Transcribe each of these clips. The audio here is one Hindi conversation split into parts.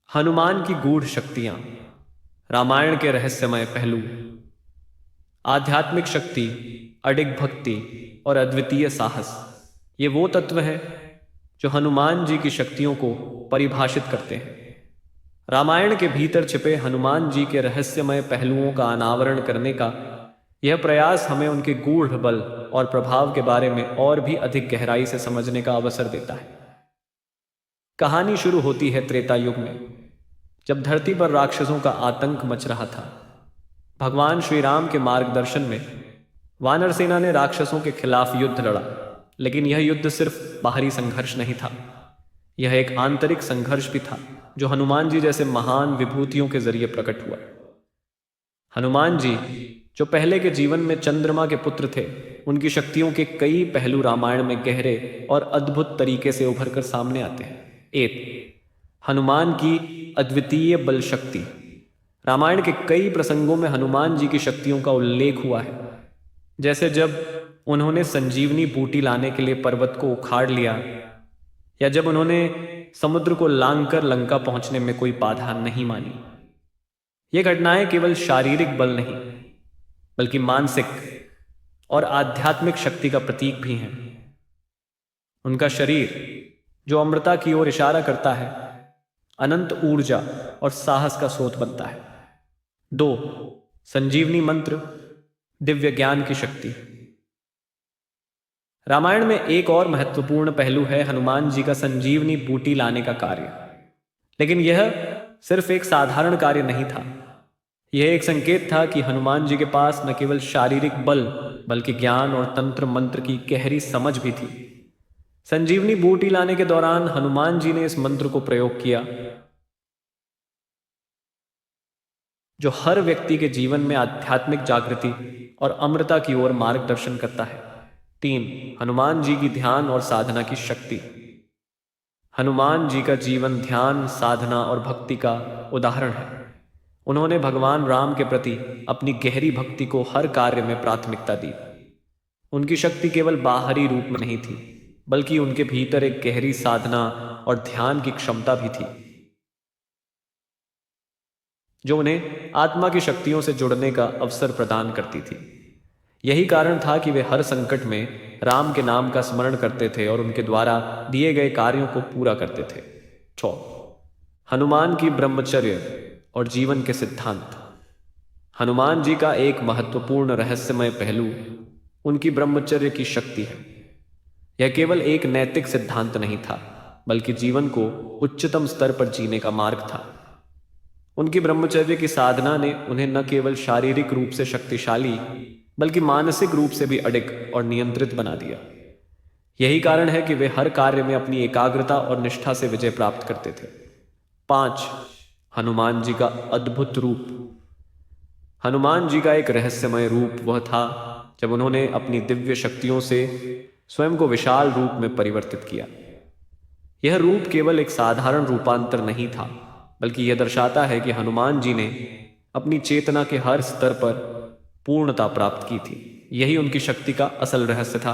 हनुमान की गूढ़ शक्तियां, रामायण के रहस्यमय पहलू। आध्यात्मिक शक्ति, अडिग भक्ति और अद्वितीय साहस, ये वो तत्व हैं जो हनुमान जी की शक्तियों को परिभाषित करते हैं। रामायण के भीतर छिपे हनुमान जी के रहस्यमय पहलुओं का अनावरण करने का यह प्रयास हमें उनके गूढ़ बल और प्रभाव के बारे में और भी अधिक गहराई से समझने का अवसर देता है। कहानी शुरू होती है त्रेता युग में, जब धरती पर राक्षसों का आतंक मच रहा था। भगवान श्री राम के मार्गदर्शन में वानर सेना ने राक्षसों के खिलाफ युद्ध लड़ा, लेकिन यह युद्ध सिर्फ बाहरी संघर्ष नहीं था, यह एक आंतरिक संघर्ष भी था जो हनुमान जी जैसे महान विभूतियों के जरिए प्रकट हुआ। हनुमान जी, जो पहले के जीवन में चंद्रमा के पुत्र थे, उनकी शक्तियों के कई पहलू रामायण में गहरे और अद्भुत तरीके से उभर कर सामने आते हैं। एक, हनुमान की अद्वितीय बल शक्ति। रामायण के कई प्रसंगों में हनुमान जी की शक्तियों का उल्लेख हुआ है, जैसे जब उन्होंने संजीवनी बूटी लाने के लिए पर्वत को उखाड़ लिया, या जब उन्होंने समुद्र को लांघकर लंका पहुंचने में कोई बाधा नहीं मानी। ये घटनाएं केवल शारीरिक बल नहीं, बल्कि मानसिक और आध्यात्मिक शक्ति का प्रतीक भी हैं। उनका शरीर, जो अमृता की ओर इशारा करता है, अनंत ऊर्जा और साहस का स्रोत बनता है। दो, संजीवनी मंत्र, दिव्य ज्ञान की शक्ति। रामायण में एक और महत्वपूर्ण पहलू है हनुमान जी का संजीवनी बूटी लाने का कार्य। लेकिन यह सिर्फ एक साधारण कार्य नहीं था, यह एक संकेत था कि हनुमान जी के पास न केवल शारीरिक बल, बल्कि ज्ञान और तंत्र मंत्र की गहरी समझ भी थी। संजीवनी बूटी लाने के दौरान हनुमान जी ने इस मंत्र को प्रयोग किया, जो हर व्यक्ति के जीवन में आध्यात्मिक जागृति और अमृता की ओर मार्गदर्शन करता है। तीन, हनुमान जी की ध्यान और साधना की शक्ति। हनुमान जी का जीवन ध्यान, साधना और भक्ति का उदाहरण है। उन्होंने भगवान राम के प्रति अपनी गहरी भक्ति को हर कार्य में प्राथमिकता दी। उनकी शक्ति केवल बाहरी रूप में नहीं थी, बल्कि उनके भीतर एक गहरी साधना और ध्यान की क्षमता भी थी, जो उन्हें आत्मा की शक्तियों से जुड़ने का अवसर प्रदान करती थी। यही कारण था कि वे हर संकट में राम के नाम का स्मरण करते थे और उनके द्वारा दिए गए कार्यों को पूरा करते थे। 6, हनुमान की ब्रह्मचर्य और जीवन के सिद्धांत। हनुमान जी का एक महत्वपूर्ण रहस्यमय पहलू उनकी ब्रह्मचर्य की शक्ति है। यह केवल एक नैतिक सिद्धांत नहीं था, बल्कि जीवन को उच्चतम स्तर पर जीने का मार्ग था। उनकी ब्रह्मचर्य की साधना ने उन्हें न केवल शारीरिक रूप से शक्तिशाली, बल्कि मानसिक रूप से भी अडिग और नियंत्रित बना दिया। यही कारण है कि वे हर कार्य में अपनी एकाग्रता और निष्ठा से विजय प्राप्त करते थे। 5, हनुमान जी का अद्भुत रूप। हनुमान जी का एक रहस्यमय रूप वह था जब उन्होंने अपनी दिव्य शक्तियों से स्वयं को विशाल रूप में परिवर्तित किया। यह रूप केवल एक साधारण रूपांतर नहीं था, बल्कि यह दर्शाता है कि हनुमान जी ने अपनी चेतना के हर स्तर पर पूर्णता प्राप्त की थी। यही उनकी शक्ति का असल रहस्य था।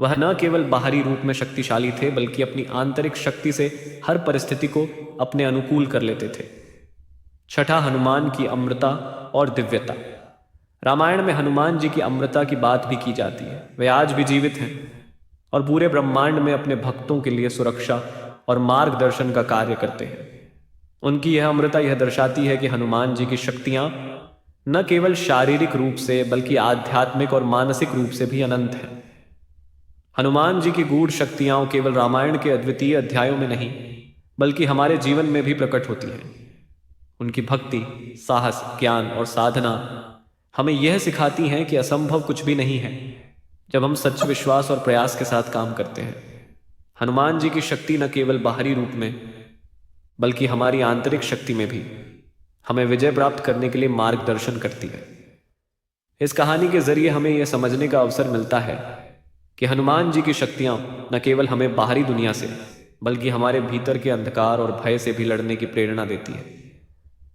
वह न केवल बाहरी रूप में शक्तिशाली थे, बल्कि अपनी आंतरिक शक्ति से हर परिस्थिति को अपने अनुकूल कर लेते थे। 6, हनुमान की अमृता और दिव्यता। रामायण में हनुमान जी की अमृता की बात भी की जाती है। वे आज भी जीवित हैं और पूरे ब्रह्मांड में अपने भक्तों के लिए सुरक्षा और मार्गदर्शन का कार्य करते हैं। उनकी यह अमृता यह दर्शाती है कि हनुमान जी की शक्तियां न केवल शारीरिक रूप से, बल्कि आध्यात्मिक और मानसिक रूप से भी अनंत हैं। हनुमान जी की गूढ़ शक्तियां केवल रामायण के अद्वितीय अध्यायों में नहीं, बल्कि हमारे जीवन में भी प्रकट होती हैं। उनकी भक्ति, साहस, ज्ञान और साधना हमें यह सिखाती हैं कि असंभव कुछ भी नहीं है, जब हम सच्चे विश्वास और प्रयास के साथ काम करते हैं। हनुमान जी की शक्ति न केवल बाहरी रूप में, बल्कि हमारी आंतरिक शक्ति में भी हमें विजय प्राप्त करने के लिए मार्गदर्शन करती है। इस कहानी के जरिए हमें यह समझने का अवसर मिलता है कि हनुमान जी की शक्तियां न केवल हमें बाहरी दुनिया से, बल्कि हमारे भीतर के अंधकार और भय से भी लड़ने की प्रेरणा देती है।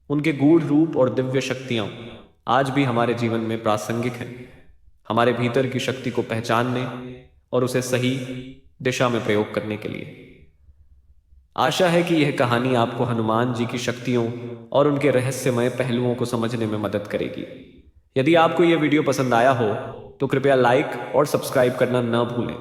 उनके गूढ़ रूप और दिव्य शक्तियां आज भी हमारे जीवन में प्रासंगिक हैं, हमारे भीतर की शक्ति को पहचानने और उसे सही दिशा में प्रयोग करने के लिए। आशा है कि यह कहानी आपको हनुमान जी की शक्तियों और उनके रहस्यमय पहलुओं को समझने में मदद करेगी। यदि आपको यह वीडियो पसंद आया हो तो कृपया लाइक और सब्सक्राइब करना न भूलें।